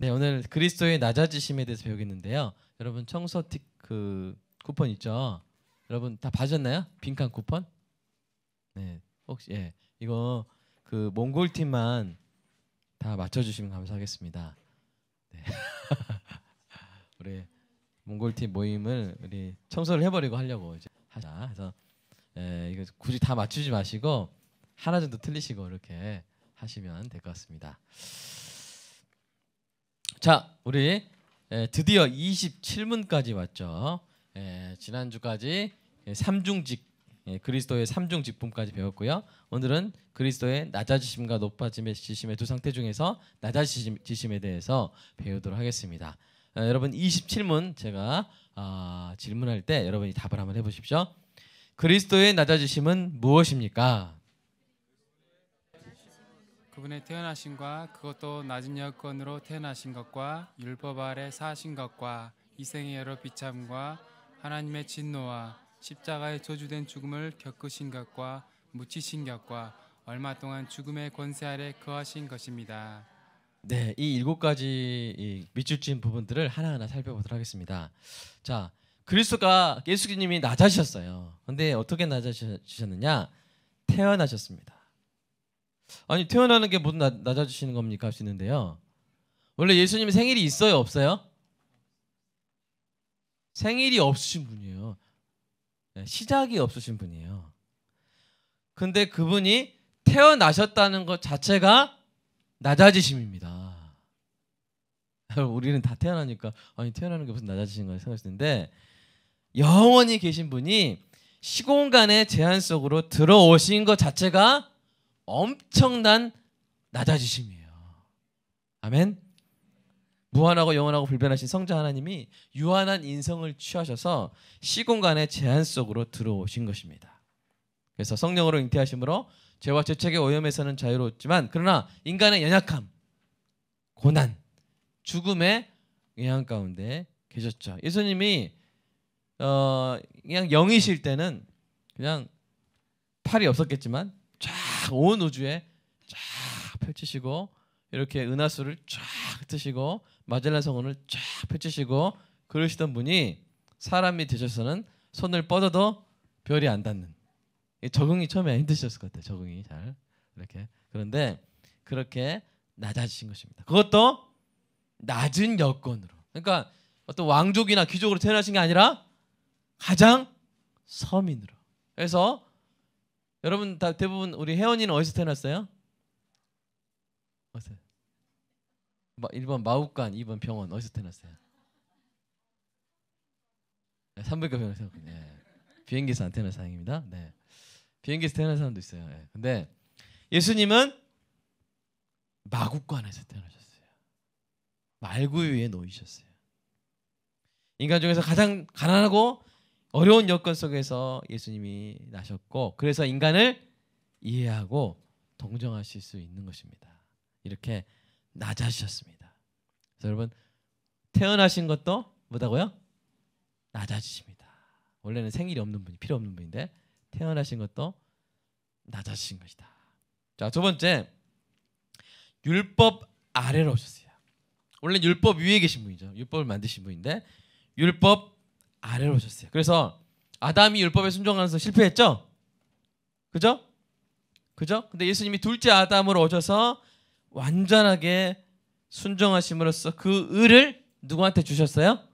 네, 오늘 그리스도의 낮아지심에 대해서 배우겠는데요. 여러분 청소 쿠폰 있죠? 여러분 다 받으셨나요? 빈칸 쿠폰? 네, 혹시 이거 그 몽골 팀만 다 맞춰주시면 감사하겠습니다. 네. 우리 몽골 팀 모임을 우리 청소를 해버리고 하려고 이제 하자. 그래서 이거 굳이 다 맞추지 마시고 하나 정도 틀리시고 이렇게 하시면 될 것 같습니다. 자, 우리 드디어 27문까지 왔죠. 지난주까지 삼중직, 그리스도의 삼중직분까지 배웠고요. 오늘은 그리스도의 낮아지심과 높아지심의 두 상태 중에서 낮아지심에 대해서 배우도록 하겠습니다. 여러분 27문 제가 질문할 때 여러분이 답을 한번 해보십시오. 그리스도의 낮아지심은 무엇입니까? 그분의 태어나심과 그것도 낮은 여건으로 태어나신 것과 율법 아래 사신 것과 이생의 여러 비참과 하나님의 진노와 십자가에 저주된 죽음을 겪으신 것과 묻히신 것과 얼마 동안 죽음의 권세 아래 거하신 것입니다. 네, 이 7가지 밑줄진 부분들을 하나하나 살펴보도록 하겠습니다. 자, 그리스도가 예수님이 낮아지셨어요. 근데 어떻게 낮아지셨느냐? 태어나셨습니다. 아니 태어나는 게 무슨 낮아지시는 겁니까? 할 수 있는데요. 원래 예수님이 생일이 있어요? 없어요? 생일이 없으신 분이에요. 시작이 없으신 분이에요. 근데 그분이 태어나셨다는 것 자체가 낮아지심입니다. 우리는 다 태어나니까 아니 태어나는 게 무슨 낮아지신 거야 생각하시는데 영원히 계신 분이 시공간의 제한 속으로 들어오신 것 자체가 엄청난 낮아지심이에요. 아멘. 무한하고 영원하고 불변하신 성자 하나님이 유한한 인성을 취하셔서 시공간의 제한 속으로 들어오신 것입니다. 그래서 성령으로 잉태하심으로 죄와 죄책의 오염에서는 자유로웠지만 그러나 인간의 연약함, 고난, 죽음의 영향 가운데 계셨죠. 예수님이 그냥 영이실 때는 그냥 팔이 없었겠지만 쫙 온 우주에 쫙 펼치시고 이렇게 은하수를 쫙 흩으시고 마젤란 성운을 쫙 펼치시고 그러시던 분이 사람이 되셔서는 손을 뻗어도 별이 안 닿는, 적응이 처음에 힘드셨을 것 같아요. 적응이 잘 이렇게. 그런데 그렇게 낮아지신 것입니다. 그것도 낮은 여건으로. 그러니까 어떤 왕족이나 귀족으로 태어나신 게 아니라 가장 서민으로. 그래서 여러분 다 대부분 우리 혜원이는 어디서 태어났어요? 1번 마국간, 2번 병원 어디서 태어났어요? 산부인과 병원에서. 네. 비행기에서 안 태어난 사람입니다. 네. 비행기에서 태어난 사람도 있어요. 네. 근데 예수님은 마국간에서 태어나셨어요. 말구유에 놓이셨어요. 인간 중에서 가장 가난하고 어려운 여건 속에서 예수님이 나셨고 그래서 인간을 이해하고 동정하실 수 있는 것입니다. 이렇게 낮아지셨습니다. 그래서 여러분 태어나신 것도 뭐다고요? 낮아지십니다. 원래는 생일이 없는 분이 필요 없는 분인데 태어나신 것도 낮아지신 것이다. 자, 두 번째 율법 아래로 오셨어요. 원래 율법 위에 계신 분이죠. 율법을 만드신 분인데 율법 아래로 오셨어요. 그래서 아담이 율법에 순종하면서 실패했죠? 그죠? 그죠? 근데 예수님이 둘째 아담으로 오셔서 완전하게 순종하심으로써 그 의를 누구한테 주셨어요?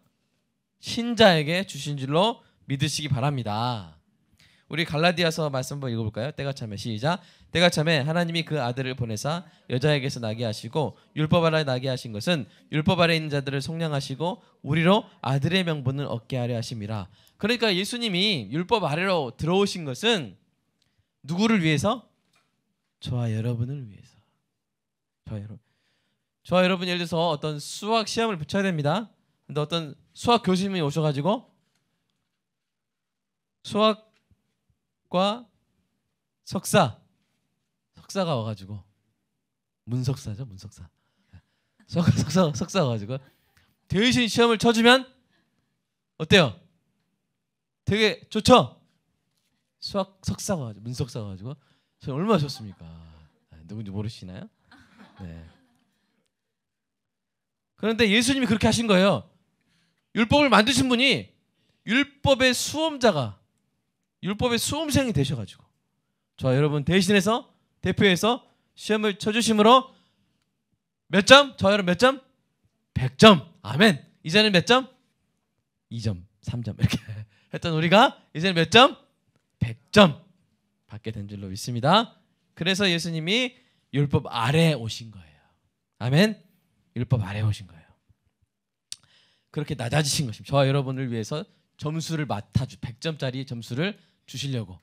신자에게 주신 줄로 믿으시기 바랍니다. 우리 갈라디아서 말씀 한번 읽어볼까요? 때가 차매 시작. 때가 차매 하나님이 그 아들을 보내사 여자에게서 나게 하시고 율법 아래 나게 하신 것은 율법 아래 있는 자들을 속량하시고 우리로 아들의 명분을 얻게 하려 하심이라. 그러니까 예수님이 율법 아래로 들어오신 것은 누구를 위해서? 저와 여러분을 위해서. 저와 여러분 예를 들어서 어떤 수학 시험을 붙여야 됩니다. 근데 어떤 수학 교수님이 오셔가지고 수학과 석사가 와가지고 문석사죠, 문석사. 석사가 와가지고 대신 시험을 쳐주면 어때요? 되게 좋죠? 수학 석사가 와가지고 문석사가 와가지고 저 얼마나 좋습니까? 누군지 모르시나요? 네. 그런데 예수님이 그렇게 하신 거예요. 율법을 만드신 분이 율법의 수험자가 율법의 수험생이 되셔가지고 저 여러분 대신해서 대표해서 시험을 쳐주심으로 몇 점? 저 여러분 몇 점? 100점. 아멘. 이제는 몇 점? 2점, 3점 이렇게 했던 우리가 이제는 몇 점? 100점 받게 된 줄로 믿습니다. 그래서 예수님이 율법 아래에 오신 거예요. 아멘. 율법 아래에 오신 거예요. 그렇게 낮아지신 것입니다. 저와 여러분을 위해서 점수를 맡아주 100점짜리 점수를 주시려고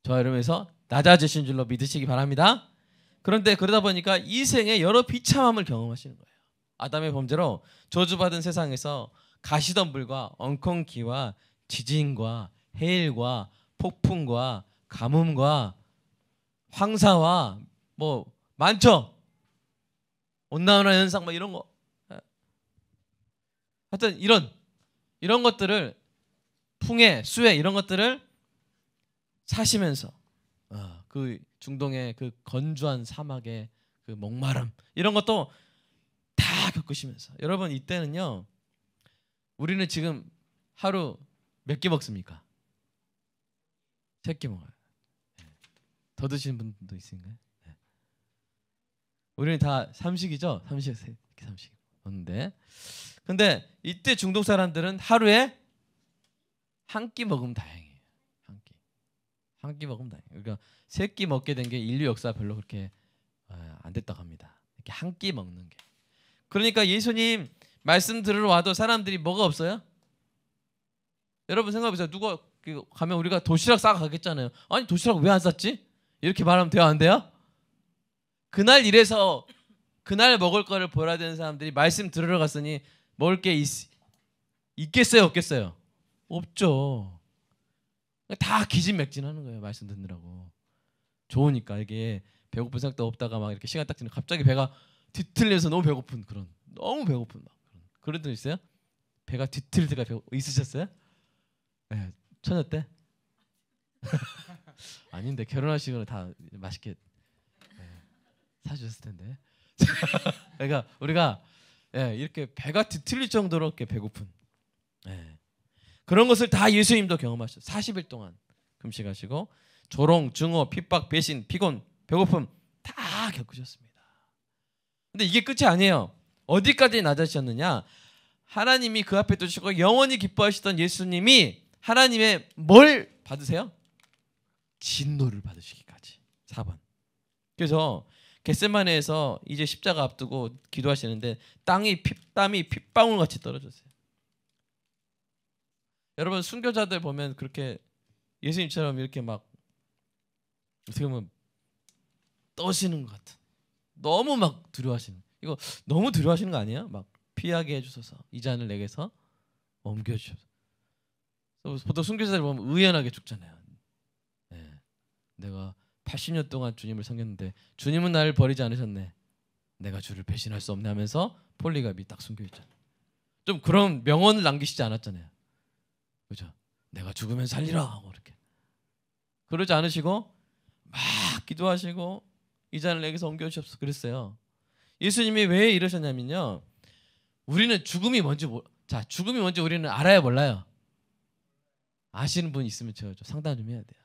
저와 여러분에서 낮아지신 줄로 믿으시기 바랍니다. 그런데 그러다 보니까 이 생에 여러 비참함을 경험하시는 거예요. 아담의 범죄로 저주받은 세상에서 가시덤불과 엉겅퀴와 지진과 해일과 폭풍과 가뭄과 황사와 뭐 많죠. 온난화 현상 뭐 이런 거. 하여튼 이런 것들을 풍해, 수해 이런 것들을 사시면서 그 중동의 그 건조한 사막의 그 목마름 이런 것도 다 겪으시면서 여러분 이때는요 우리는 지금 하루 몇 끼 먹습니까? 3끼 먹어요. 더 드시는 분도 있으신가요? 네. 우리는 다 삼식이죠. 삼식 먹는데 근데 이때 중동 사람들은 하루에 한 끼 먹으면 다행이에요. 한 끼 먹으면 다행이에요. 그러니까 3끼 먹게 된 게 인류 역사 별로 그렇게 안 됐다고 합니다. 이렇게 한 끼 먹는 게. 그러니까 예수님 말씀 들으러 와도 사람들이 뭐가 없어요? 여러분 생각해보세요. 누가 가면 우리가 도시락 싸 가겠잖아요. 아니 도시락 왜 안 쌌지? 이렇게 말하면 돼요 안 돼요? 그날 이래서 그날 먹을 거를 보여야 되는 사람들이 말씀 들으러 갔으니 먹을 게 있겠어요 없겠어요? 없죠. 다 기진맥진하는 거예요. 말씀 듣느라고. 좋으니까 이게 배고픈 생각도 없다가 막 이렇게 시간 딱 지나면 갑자기 배가 뒤틀려서 너무 배고픈 너무 배고픈 막 그런 분 있어요? 배가 뒤틀릴 때가 있으셨어요? 네, 처녀 때? 아닌데 결혼하시고는 다 맛있게 사주셨을 텐데. 그러니까 우리가 이렇게 배가 뒤틀릴 정도로 이렇게 배고픈 그런 것을 다 예수님도 경험하셨어요. 40일 동안 금식하시고 조롱, 증오, 핍박, 배신, 피곤, 배고픔 다 겪으셨습니다. 근데 이게 끝이 아니에요. 어디까지 낮아지셨느냐? 하나님이 그 앞에 두시고 영원히 기뻐하시던 예수님이 하나님의 뭘 받으세요? 진노를 받으시기까지. 4번. 그래서 겟세마네에서 이제 십자가 앞두고 기도하시는데 땀이 핏방울 같이 떨어졌어요. 여러분 순교자들 보면 그렇게 예수님처럼 이렇게 막 어떻게 보면 떠시는 것 같은 너무 막 두려워하시는 이거 너무 두려워하시는 거 아니에요? 막 피하게 해주소서 이 잔을 내게서 옮겨주소서. 보통 순교자들 보면 의연하게 죽잖아요. 내가 80년 동안 주님을 섬겼는데 주님은 나를 버리지 않으셨네. 내가 주를 배신할 수 없네 하면서 폴리갑이 딱 순교했잖아요. 좀 그런 명언을 남기시지 않았잖아요. 그죠? 내가 죽으면 살리라 하고 이렇게 그러지 않으시고 막 기도하시고 이 잔을 내게서 옮겨주시옵소서 그랬어요. 예수님이 왜 이러셨냐면요. 우리는 죽음이 뭔지 죽음이 뭔지 우리는 알아야 몰라요. 아시는 분 있으면 저 상담 좀 해야 돼요.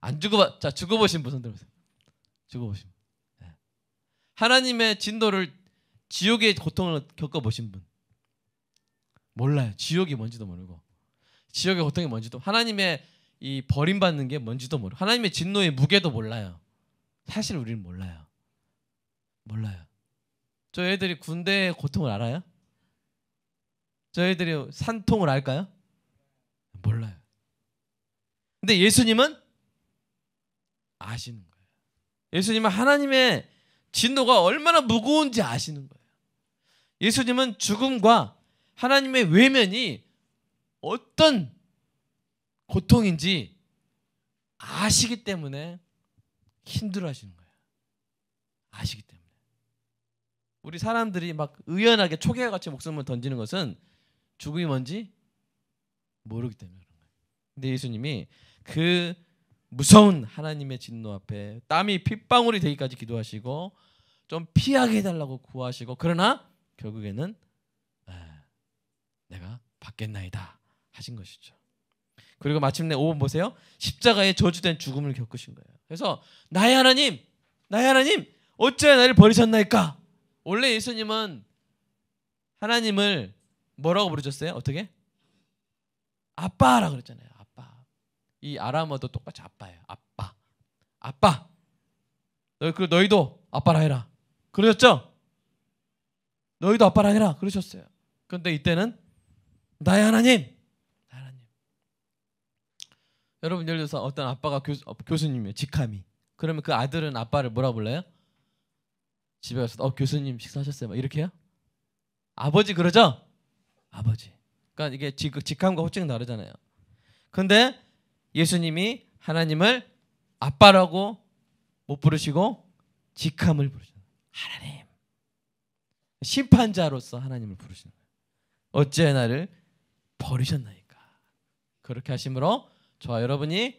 안 죽어보신 분 손 들어보세요. 죽어보신 분. 하나님의 진노를 지옥의 고통을 겪어보신 분 몰라요. 지옥이 뭔지도 모르고 지옥의 고통이 뭔지도 하나님의 이 버림받는 게 뭔지도 모르고 하나님의 진노의 무게도 몰라요. 사실 우리는 몰라요. 저 애들이 군대의 고통을 알아요? 저 애들이 산통을 알까요? 몰라요. 근데 예수님은 아시는 거예요. 예수님은 하나님의 진노가 얼마나 무거운지 아시는 거예요. 예수님은 죽음과 하나님의 외면이 어떤 고통인지 아시기 때문에 힘들어하시는 거예요. 아시기 때문에. 우리 사람들이 막 의연하게 초계같이 목숨을 던지는 것은 죽음이 뭔지 모르기 때문에 그런 거예요. 근데 예수님이 그 무서운 하나님의 진노 앞에 땀이 핏방울이 되기까지 기도하시고 좀 피하게 해달라고 구하시고 그러나 결국에는 내가 받겠나이다 하신 것이죠. 그리고 마침내 5번 보세요. 십자가에 저주된 죽음을 겪으신 거예요. 그래서 나의 하나님 어찌하여 나를 버리셨나이까. 원래 예수님은 하나님을 뭐라고 부르셨어요? 어떻게? 아빠라고 그랬잖아요. 아빠. 이 아람어도 똑같이 아빠예요. 아빠. 너희도 아빠라 해라. 그러셨죠? 너희도 아빠라 해라. 그러셨어요. 그런데 이때는 나의 하나님. 여러분 예를 들어서 어떤 아빠가 교수님이에요. 직함이. 그러면 그 아들은 아빠를 뭐라 불러요? 집에 가서 교수님 식사하셨어요? 막 이렇게 해요? 아버지 그러죠? 아버지. 그러니까 이게 직함과 호칭이 다르잖아요. 근데 예수님이 하나님을 아빠라고 못 부르시고 직함을 부르시는 거예요. 하나님. 심판자로서 하나님을 부르시는 거예요. 어찌해 나를 버리셨나이까. 그렇게 하심으로 저와 여러분이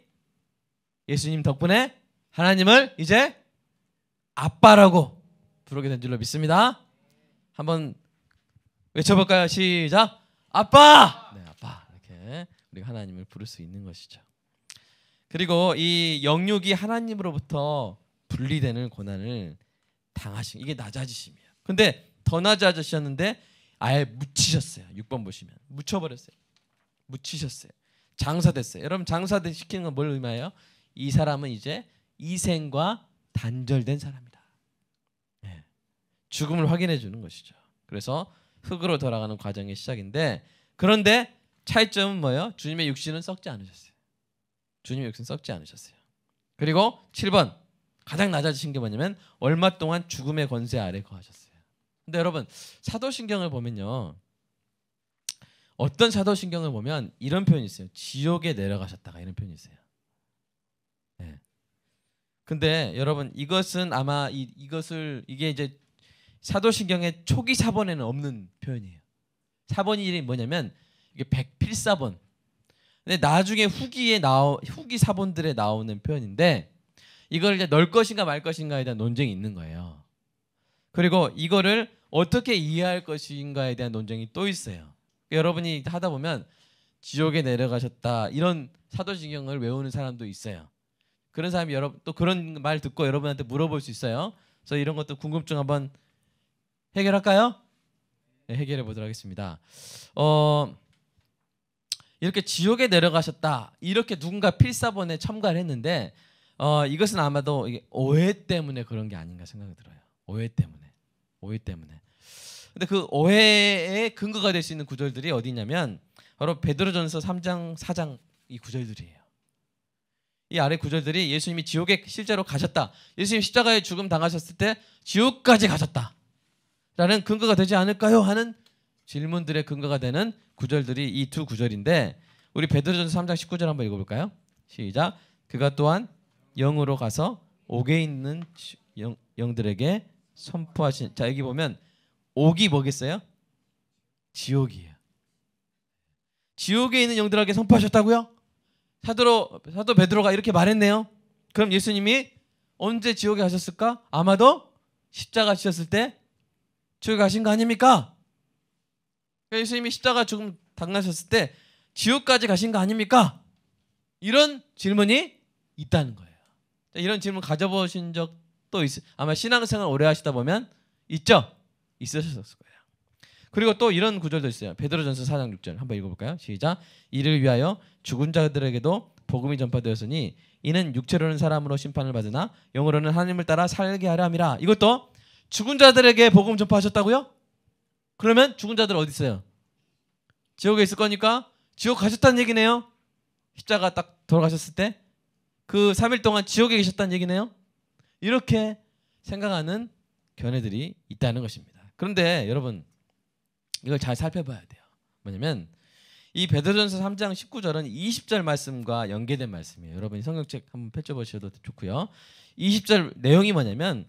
예수님 덕분에 하나님을 이제 아빠라고 부르게 된 줄로 믿습니다. 한번 외쳐볼까요? 시작. 아빠. 네, 아빠. 이렇게 우리가 하나님을 부를 수 있는 것이죠. 그리고 이 영육이 하나님으로부터 분리되는 고난을 당하신 이게 낮아지심이에요. 근데 더 낮아지셨는데 아예 묻히셨어요. 6번 보시면 묻혀버렸어요. 묻히셨어요. 장사됐어요. 여러분 장사시키는 건 뭘 의미해요? 이 사람은 이제 이생과 단절된 사람이다. 네. 죽음을 확인해 주는 것이죠. 그래서 흙으로 돌아가는 과정의 시작인데 그런데 차이점은 뭐예요? 주님의 육신은 썩지 않으셨어요. 주님의 육신은 썩지 않으셨어요. 그리고 7번 가장 낮아지신 게 뭐냐면 얼마 동안 죽음의 권세 아래 거하셨어요. 근데 여러분 사도신경을 보면요. 어떤 사도신경을 보면 이런 표현이 있어요. 지옥에 내려가셨다가 이런 표현이 있어요. 네. 근데 여러분 이것은 아마 이게 이제 사도신경의 초기 사본에는 없는 표현이에요. 사본 이름이 뭐냐면 이게 백필사본. 근데 나중에 후기 사본들에 나오는 표현인데 이걸 이제 넣을 것인가 말 것인가에 대한 논쟁이 있는 거예요. 그리고 이거를 어떻게 이해할 것인가에 대한 논쟁이 또 있어요. 여러분이 하다 보면 지옥에 내려가셨다 이런 사도신경을 외우는 사람도 있어요. 그런 사람이 또 그런 말 듣고 여러분한테 물어볼 수 있어요. 그래서 이런 것도 궁금증 한번 해결할까요? 네, 해결해 보도록 하겠습니다. 이렇게 지옥에 내려가셨다 이렇게 누군가 필사본에 첨가를 했는데 이것은 아마도 이게 오해 때문에 그런 게 아닌가 생각이 들어요. 오해 때문에. 근데 그 오해의 근거가 될 수 있는 구절들이 어디냐면 바로 베드로전서 3장 4장 이 구절들이에요. 이 아래 구절들이 예수님이 지옥에 실제로 가셨다. 예수님 십자가에 죽음 당하셨을 때 지옥까지 가셨다. 라는 근거가 되지 않을까요? 하는 질문들의 근거가 되는 구절들이 이 두 구절인데 우리 베드로전서 3장 19절 한번 읽어볼까요? 시작. 그가 또한 영으로 가서 옥에 있는 영들에게 선포하신. 자 여기 보면 옥이 뭐겠어요? 지옥이에요. 지옥에 있는 영들에게 선포하셨다고요? 사도 베드로가 이렇게 말했네요. 그럼 예수님이 언제 지옥에 가셨을까? 아마도 십자가 지셨을 때 지옥에 가신 거 아닙니까? 그러니까 예수님이 십자가 죽음 당하셨을 때 지옥까지 가신 거 아닙니까? 이런 질문이 있다는 거예요. 이런 질문 가져보신 적도 아마 신앙생활 오래 하시다 보면 있죠? 있으셨을 거예요. 그리고 또 이런 구절도 있어요. 베드로전서 4장 6절 한번 읽어볼까요? 시작. 이를 위하여 죽은 자들에게도 복음이 전파되었으니 이는 육체로는 사람으로 심판을 받으나 영으로는 하나님을 따라 살게 하려 함이라. 이것도 죽은 자들에게 복음 전파하셨다고요? 그러면 죽은 자들 어디 있어요? 지옥에 있을 거니까 지옥 가셨다는 얘기네요. 십자가 딱 돌아가셨을 때 그 3일 동안 지옥에 계셨다는 얘기네요. 이렇게 생각하는 견해들이 있다는 것입니다. 그런데 여러분 이걸 잘 살펴봐야 돼요. 뭐냐면 이 베드로전서 3장 19절은 20절 말씀과 연계된 말씀이에요. 여러분이 성경책 한번 펼쳐보셔도 좋고요. 20절 내용이 뭐냐면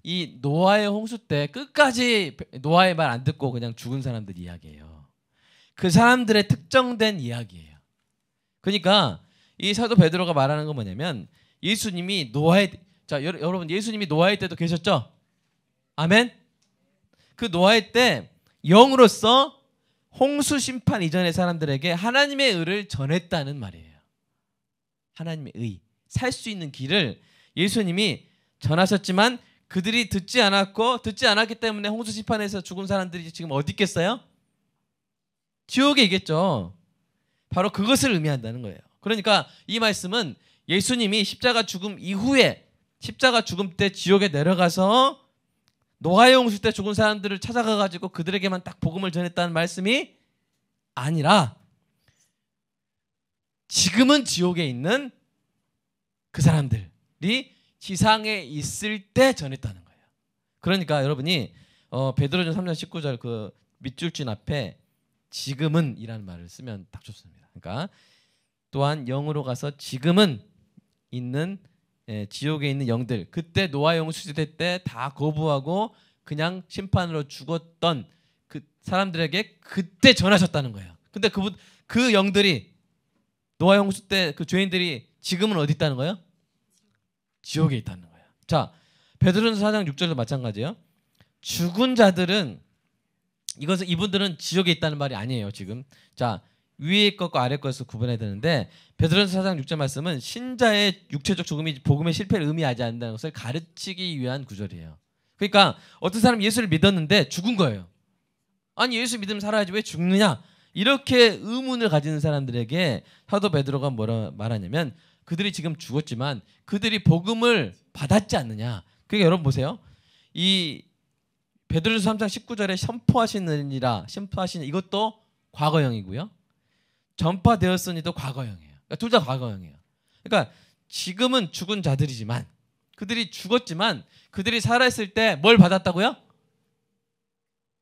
이 노아의 홍수 때 끝까지 노아의 말 안 듣고 그냥 죽은 사람들 이야기예요. 그 사람들의 특정된 이야기예요. 그러니까 이 사도 베드로가 말하는 건 뭐냐면 예수님이 여러분 예수님이 노아의 때도 계셨죠? 아멘? 그 노아의 때 영으로서 홍수 심판 이전의 사람들에게 하나님의 의를 전했다는 말이에요. 하나님의 의, 살 수 있는 길을 예수님이 전하셨지만 그들이 듣지 않았기 때문에 홍수 심판에서 죽은 사람들이 지금 어디 있겠어요? 지옥에 있겠죠. 바로 그것을 의미한다는 거예요. 그러니까 이 말씀은 예수님이 십자가 죽음 이후에 십자가 죽음 때 지옥에 내려가서 노아의 홍수 때 죽은 사람들을 찾아가가지고 그들에게만 딱 복음을 전했다는 말씀이 아니라 지금은 지옥에 있는 그 사람들이 지상에 있을 때 전했다는 거예요. 그러니까 여러분이 베드로전 3장 19절 그 밑줄 진 앞에 지금은 이라는 말을 쓰면 딱 좋습니다. 그러니까 또한 영으로 가서 지금은 있는 지옥에 있는 영들, 그때 노아의 홍수 시대 때 다 거부하고 그냥 심판으로 죽었던 그 사람들에게 그때 전하셨다는 거예요. 근데 그 영들이 노아의 홍수 때 그 죄인들이 지금은 어디 있다는 거예요? 지옥에 있다는 거예요. 자, 베드로전서 4장 6절도 마찬가지예요. 죽은 자들은 이분들은 지옥에 있다는 말이 아니에요. 지금 자, 위의 것과 아래 것을 구분해야 되는데 베드로전서 4장 6절 말씀은 신자의 육체적 죽음이 복음의 실패를 의미하지 않는다는 것을 가르치기 위한 구절이에요. 그러니까 어떤 사람이 예수를 믿었는데 죽은 거예요. 아니 예수 믿으면 살아야지 왜 죽느냐? 이렇게 의문을 가지는 사람들에게 사도 베드로가 뭐라 말하냐면 그들이 지금 죽었지만 그들이 복음을 받았지 않느냐. 그러니까 여러분 보세요. 이 베드로전서 3장 19절에 선포하시느니라 선포하시는 이것도 과거형이고요. 전파되었으니도 과거형이에요. 그러니까 둘 다 과거형이에요. 그러니까 지금은 죽은 자들이지만 그들이 죽었지만 그들이 살아있을 때 뭘 받았다고요?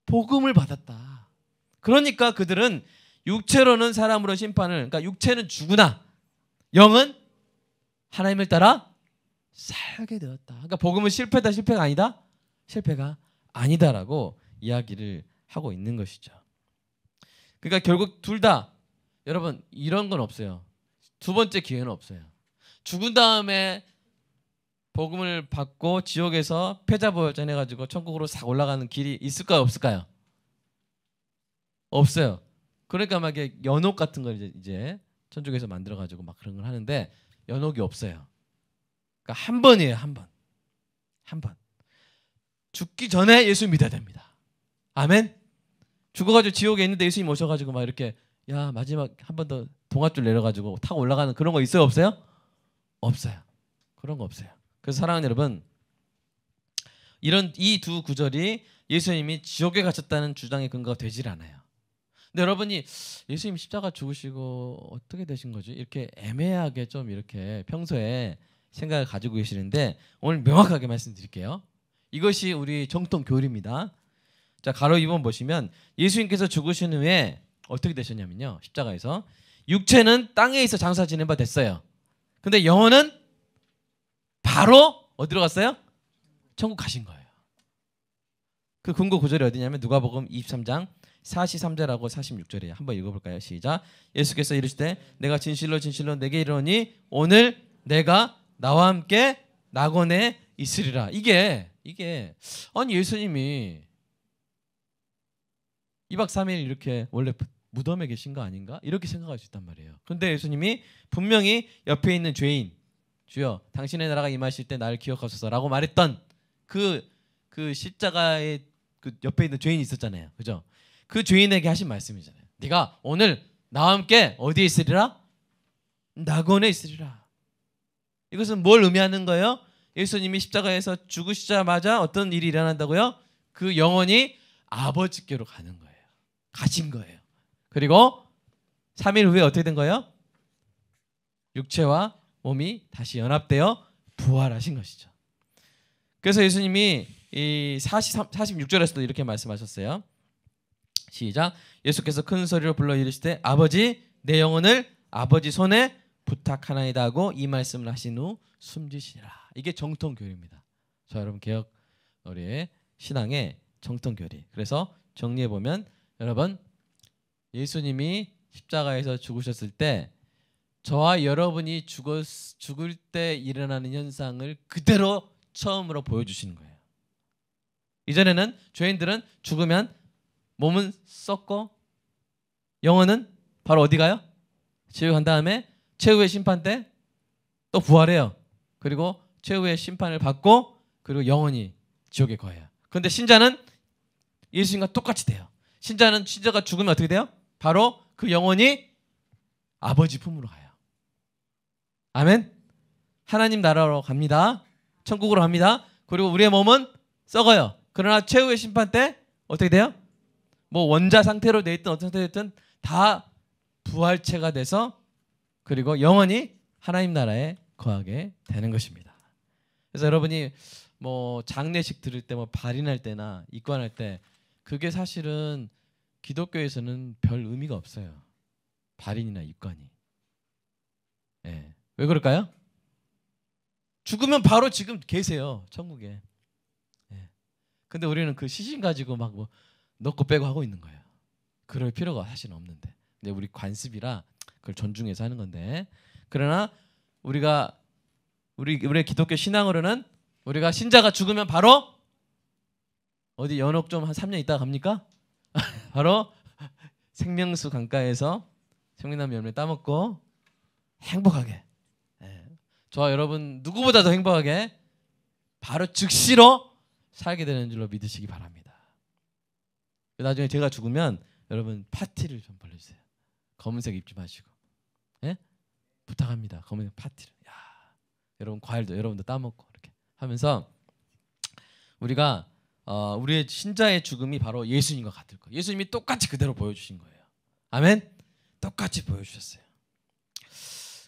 복음을 받았다. 그러니까 그들은 육체로는 사람으로 심판을 그러니까 육체는 죽으나 영은 하나님을 따라 살게 되었다. 그러니까 복음은 실패다 실패가 아니다? 실패가 아니다라고 이야기를 하고 있는 것이죠. 그러니까 결국 둘 다 여러분 이런 건 없어요. 두 번째 기회는 없어요. 죽은 다음에 복음을 받고 지옥에서 패자부활전 해가지고 천국으로 싹 올라가는 길이 있을까요? 없을까요? 없어요. 그러니까 막 이게 연옥 같은 걸 이제 천국에서 만들어가지고 막 그런 걸 하는데 연옥이 없어요. 그러니까 한 번이에요. 한 번. 한 번. 죽기 전에 예수 믿어야 됩니다. 아멘. 죽어가지고 지옥에 있는데 예수님 오셔가지고 막 이렇게 야 마지막 한 번 더 동아줄 내려가지고 타고 올라가는 그런 거 있어요? 없어요? 없어요. 그런 거 없어요. 그래서 사랑하는 여러분 이런 이 두 구절이 예수님이 지옥에 갇혔다는 주장의 근거가 되질 않아요. 근데 여러분이 예수님 십자가 죽으시고 어떻게 되신 거지? 이렇게 애매하게 좀 이렇게 평소에 생각을 가지고 계시는데 오늘 명확하게 말씀드릴게요. 이것이 우리 정통 교리입니다. 자, 가로 2번 보시면 예수님께서 죽으신 후에 어떻게 되셨냐면요. 십자가에서 육체는 땅에 있어 장사 지낸 바 됐어요. 근데 영혼은 바로 어디로 갔어요? 천국 가신 거예요. 그 근거 구절이 어디냐면 누가복음 23장 43절하고 46절이에요. 한번 읽어볼까요? 시작. 예수께서 이르시되 내가 진실로 진실로 내게 이르노니 오늘 내가 나와 함께 낙원에 있으리라. 이게 아니 예수님이 2박 3일 이렇게 원래 무덤에 계신 거 아닌가? 이렇게 생각할 수 있단 말이에요. 그런데 예수님이 분명히 옆에 있는 죄인 주여 당신의 나라가 임하실 때 나를 기억하소서라고 말했던 그 십자가의 그 옆에 있는 죄인이 있었잖아요. 그죠? 그 죄인에게 하신 말씀이잖아요. 네가 오늘 나와 함께 어디에 있으리라? 낙원에 있으리라. 이것은 뭘 의미하는 거예요? 예수님이 십자가에서 죽으시자마자 어떤 일이 일어난다고요? 그 영혼이 아버지께로 가는 거예요. 가신 거예요. 그리고 3일 후에 어떻게 된 거예요? 육체와 몸이 다시 연합되어 부활하신 것이죠. 그래서 예수님이 이 46절에서도 이렇게 말씀하셨어요. 시작. 예수께서 큰 소리로 불러 이르시되 아버지 내 영혼을 아버지 손에 부탁하나이다 하고 이 말씀을 하신 후 숨지시라. 이게 정통 교리입니다. 자, 여러분 개혁 우리의 신앙의 정통 교리. 그래서 정리해 보면 여러분 예수님이 십자가에서 죽으셨을 때 저와 여러분이 죽을 때 일어나는 현상을 그대로 처음으로 보여주시는 거예요. 이전에는 죄인들은 죽으면 몸은 썩고 영혼은 바로 어디 가요? 지옥에 간 다음에 최후의 심판 때 또 부활해요. 그리고 최후의 심판을 받고 그리고 영원히 지옥에 거해요. 그런데 신자는 예수님과 똑같이 돼요. 신자가 죽으면 어떻게 돼요? 바로 그 영혼이 아버지 품으로 가요. 아멘. 하나님 나라로 갑니다. 천국으로 갑니다. 그리고 우리의 몸은 썩어요. 그러나 최후의 심판 때 어떻게 돼요? 뭐 원자 상태로 돼 있든 어떤 상태로 됐든 다 부활체가 돼서 그리고 영원히 하나님 나라에 거하게 되는 것입니다. 그래서 여러분이 뭐 장례식 들을 때 뭐 발인할 때나 입관할 때 그게 사실은 기독교에서는 별 의미가 없어요. 발인이나 입관이. 예. 왜 그럴까요? 죽으면 바로 지금 계세요. 천국에. 예. 근데 우리는 그 시신 가지고 막 뭐 넣고 빼고 하고 있는 거예요. 그럴 필요가 사실은 없는데. 근데 우리 관습이라 그걸 존중해서 하는 건데. 그러나 우리의 기독교 신앙으로는 우리가 신자가 죽으면 바로 어디 연옥 좀 한 3년 있다가 갑니까? 바로 생명수 강가에서 생명나무 열매 따먹고 행복하게, 저와 여러분 누구보다 더 행복하게 바로 즉시로 살게 되는 줄로 믿으시기 바랍니다. 나중에 제가 죽으면 여러분 파티를 좀 벌려주세요. 검은색 입지 마시고, 예? 부탁합니다. 검은색 파티를. 야, 여러분 과일도 여러분도 따먹고 이렇게 하면서 우리가 우리의 신자의 죽음이 바로 예수님과 같을 거예요. 예수님이 똑같이 그대로 보여주신 거예요. 아멘. 똑같이 보여주셨어요.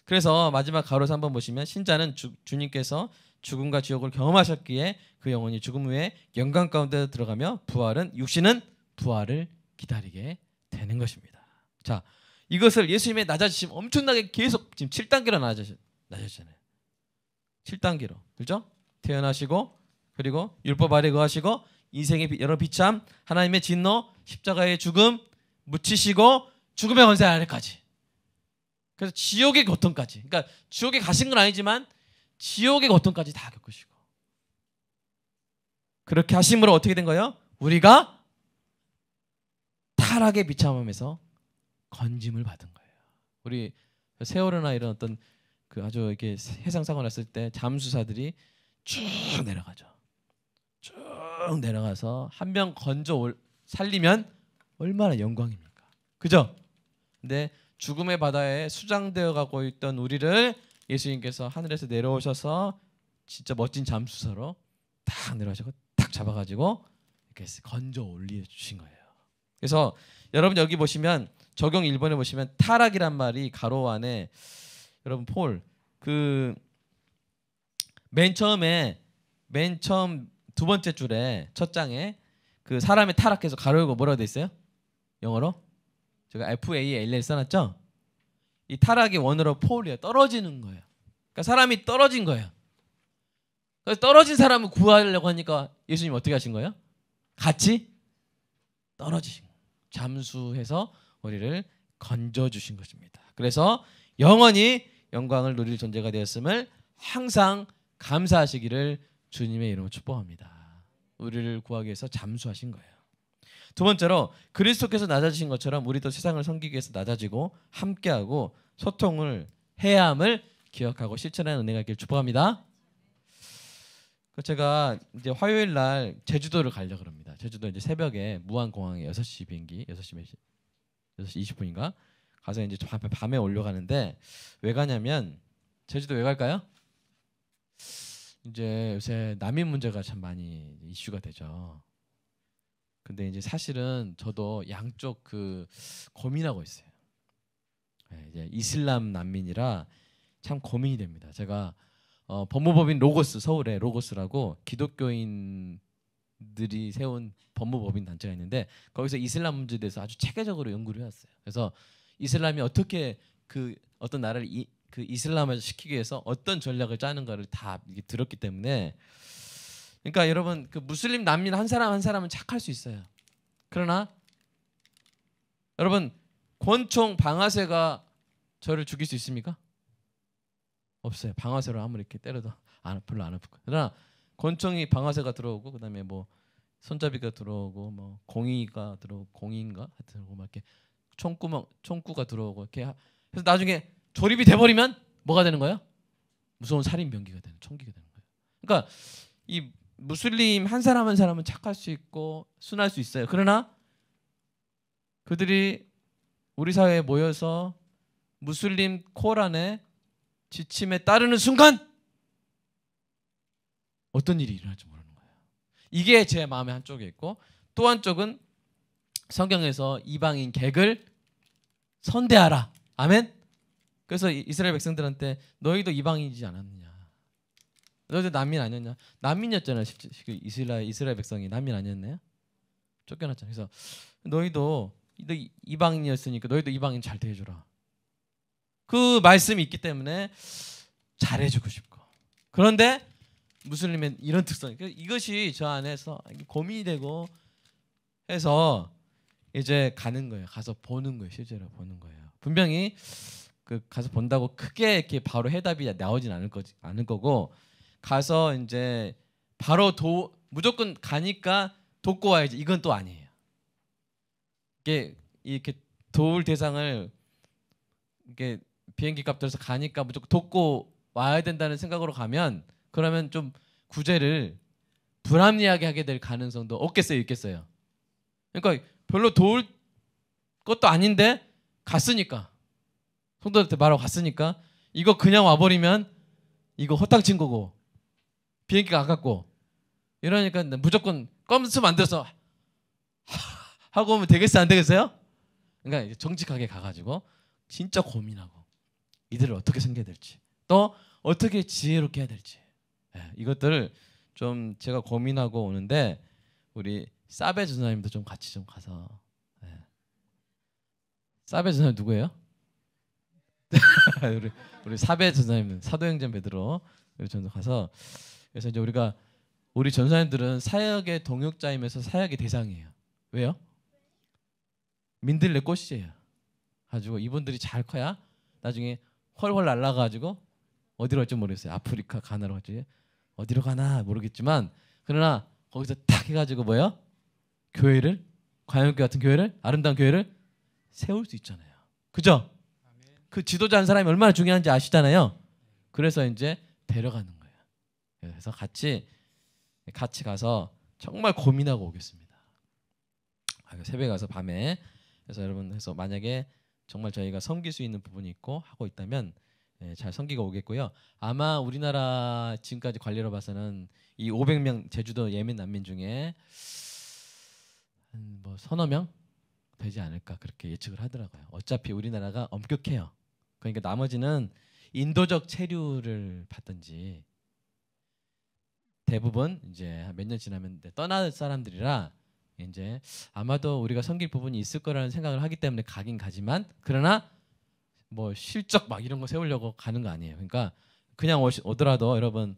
그래서 마지막 가로에서 한번 보시면 신자는 주님께서 죽음과 지옥을 경험하셨기에 그 영혼이 죽음 후에 영광 가운데 들어가며 육신은 부활을 기다리게 되는 것입니다. 자, 이것을 예수님의 낮아지심 엄청나게 계속 지금 7단계로 낮아지잖아요. 7단계로. 그렇죠? 태어나시고 그리고 율법 아래 거하시고 인생의 여러 비참, 하나님의 진노, 십자가의 죽음, 묻히시고 죽음의 권세 아래까지. 그래서 지옥의 고통까지. 그러니까 지옥에 가신 건 아니지만 지옥의 고통까지 다 겪으시고. 그렇게 하심으로 어떻게 된 거예요? 우리가 타락의 비참함에서 건짐을 받은 거예요. 우리 세월호나 이런 어떤 그 아주 이렇게 해상 사고 났을 때 잠수사들이 쭉 내려가죠. 쭉 내려가서 한 명 건져 살리면 얼마나 영광입니까? 그죠? 근데 죽음의 바다에 수장되어 가고 있던 우리를 예수님께서 하늘에서 내려오셔서 진짜 멋진 잠수사로 딱 내려오시고 딱 잡아가지고 이렇게 건져 올려주신 거예요. 그래서 여러분 여기 보시면 적용 1번에 보시면 타락이란 말이 가로 안에 여러분 폴 그 맨 처음 두 번째 줄에 첫 장에 그 사람의 타락해서 가로 열고 뭐라고 돼 있어요? 영어로? 제가 FALL 써놨죠? 이 타락의 원어로 폴이에요. 떨어지는 거예요. 그러니까 사람이 떨어진 거예요. 그래서 떨어진 사람을 구하려고 하니까 예수님 어떻게 하신 거예요? 같이 떨어지신 거예요. 잠수해서 우리를 건져주신 것입니다. 그래서 영원히 영광을 누릴 존재가 되었음을 항상 감사하시기를 주님의 이름으로 축복합니다. 우리를 구하기 위해서 잠수하신 거예요. 두 번째로 그리스도께서 낮아지신 것처럼 우리도 세상을 섬기기 위해서 낮아지고 함께하고 소통을 해야 함을 기억하고 실천하는 은혜가 있기를 축복합니다. 제가 이제 화요일 날 제주도를 가려고 합니다. 제주도 이제 새벽에 무안공항에 6시 비행기 6시 20분인가 가서 이제 밤에 올려가는데 왜 가냐면 제주도 왜 갈까요? 이제 요새 난민 문제가 참 많이 이슈가 되죠. 근데 이제 사실은 저도 양쪽 그 고민하고 있어요. 이제 이슬람 난민이라 참 고민이 됩니다. 제가 법무법인 로고스 서울에 로고스라고 기독교인들이 세운 법무법인 단체가 있는데 거기서 이슬람 문제에 대해서 아주 체계적으로 연구를 해왔어요. 그래서 이슬람이 어떻게 그 어떤 나라를 그 이슬람을 시키기 위해서 어떤 전략을 짜는가를 다 이게 들었기 때문에 그러니까 여러분 그 무슬림 난민 한 사람 한 사람은 착할 수 있어요. 그러나 여러분 권총 방아쇠가 저를 죽일 수 있습니까? 없어요. 방아쇠로 아무리 이렇게 때려도 별로 안 아플 거예요. 그러나 권총이 방아쇠가 들어오고 그다음에 뭐 손잡이가 들어오고 뭐 공이가 들어오고 공인가 하여튼 막 이렇게 총구가 들어오고 이렇게 그래서 나중에 조립이 돼버리면 뭐가 되는 거예요? 무서운 살인 병기가 되는 총기가 되는 거예요. 그러니까 이 무슬림 한 사람 한 사람은 착할 수 있고 순할 수 있어요. 그러나 그들이 우리 사회에 모여서 무슬림 코란의 지침에 따르는 순간 어떤 일이 일어날지 모르는 거예요. 이게 제 마음의 한쪽에 있고 또 한쪽은 성경에서 이방인 객을 선대하라. 아멘. 그래서 이스라엘 백성들한테 너희도 이방인이지 않았느냐? 너희도 난민 아니었냐? 난민이었잖아요. 이스라엘 백성이 난민 아니었나요? 쫓겨났잖아요. 그래서 너희도 이방인이었으니까 너희도 이방인 잘 대해줘라. 그 말씀이 있기 때문에 잘해주고 싶고. 그런데 무슬림의 이런 특성, 이것이 저 안에서 고민이 되고 해서 이제 가는 거예요. 가서 보는 거예요. 실제로 보는 거예요. 분명히 그 가서 본다고 크게 이렇게 바로 해답이 나오진 않을 거고 가서 이제 바로 무조건 가니까 돕고 와야지. 이건 또 아니에요. 이게 이렇게 도울 대상을 이게 비행기 값 들어서 가니까 무조건 돕고 와야 된다는 생각으로 가면 그러면 좀 구제를 불합리하게 하게 될 가능성도 없겠어요, 있겠어요. 그러니까 별로 도울 것도 아닌데 갔으니까 성도한테 말하고 갔으니까 이거 그냥 와버리면 이거 허탕 친 거고 비행기가 아깝고 이러니까 무조건 껌수 만들어서 하고 오면 되겠어요, 안 되겠어요? 그러니까 이제 정직하게 가가지고 진짜 고민하고 이들을 어떻게 섬겨야 될지 또 어떻게 지혜롭게 해야 될지 이것들을 좀 제가 고민하고 오는데 우리 사베 전사님도 좀 같이 좀 가서 사베 전사님 누구예요? 우리 사베 전사님 사도행전 베드로 우리 전도 가서 그래서 이제 우리 전사님들은 사역의 동역자이면서 사역의 대상이에요. 왜요? 민들레 꽃이에요. 가지고 이분들이 잘 커야 나중에 훨훨 날아가지고 어디로 갈지 모르겠어요. 아프리카 가나로 갈지 어디로 가나 모르겠지만 그러나 거기서 탁 해가지고 뭐요? 교회를 광야교회 같은 교회를 아름다운 교회를 세울 수 있잖아요. 그죠? 그 지도자 한 사람이 얼마나 중요한지 아시잖아요. 그래서 이제 데려가는 거예요. 그래서 같이 가서 정말 고민하고 오겠습니다. 새벽에 가서 밤에 그래서 여러분 해서 만약에 정말 저희가 섬길 수 있는 부분이 있고 하고 있다면 잘 섬기고 오겠고요. 아마 우리나라 지금까지 관리로 봐서는 이 500명 제주도 예멘 난민 중에 뭐 서너 명 되지 않을까 그렇게 예측을 하더라고요. 어차피 우리나라가 엄격해요. 그러니까 나머지는 인도적 체류를 받든지 대부분 이제 몇 년 지나면 떠날 사람들이라 이제 아마도 우리가 섬길 부분이 있을 거라는 생각을 하기 때문에 가긴 가지만 그러나 뭐 실적 막 이런 거 세우려고 가는 거 아니에요. 그러니까 그냥 오더라도 여러분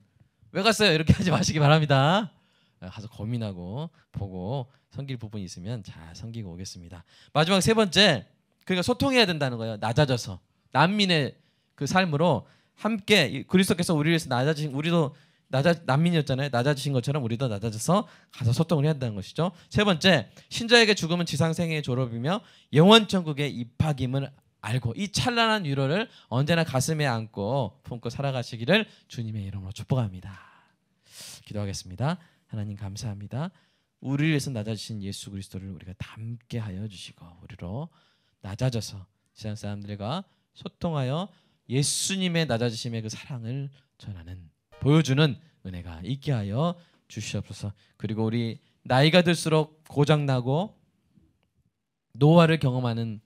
왜 갔어요? 이렇게 하지 마시기 바랍니다. 가서 고민하고 보고 섬길 부분이 있으면 잘 섬기고 오겠습니다. 마지막 세 번째 그러니까 소통해야 된다는 거예요. 낮아져서 난민의 그 삶으로 함께 그리스도께서 우리를 위해서 낮아지신 우리도 난민이었잖아요. 낮아지신 것처럼 우리도 낮아져서 가서 소통을 해야 한다는 것이죠. 세 번째 신자에게 죽음은 지상생애의 졸업이며 영원 천국의 입학임을 알고 이 찬란한 위로를 언제나 가슴에 안고 품고 살아가시기를 주님의 이름으로 축복합니다. 기도하겠습니다. 하나님 감사합니다. 우리를 위해서 낮아지신 예수 그리스도를 우리가 닮게 하여 주시고 우리로 낮아져서 세상 사람들과 소통하여 예수님의 낮아지심의 그 사랑을 전하는 보여주는 은혜가 있게 하여 주시옵소서. 그리고 우리 나이가 들수록 고장나고 노화를 경험하는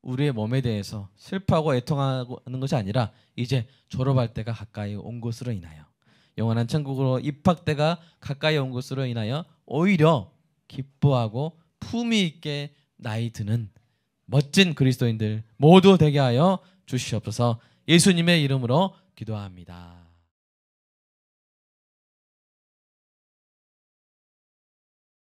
우리의 몸에 대해서 슬퍼하고 애통하는 것이 아니라 이제 졸업할 때가 가까이 온 것으로 인하여 영원한 천국으로 입학 때가 가까이 온 것으로 인하여 오히려 기뻐하고 품위 있게 나이 드는 멋진 그리스도인들 모두 되게 하여 주시옵소서. 예수님의 이름으로 기도합니다.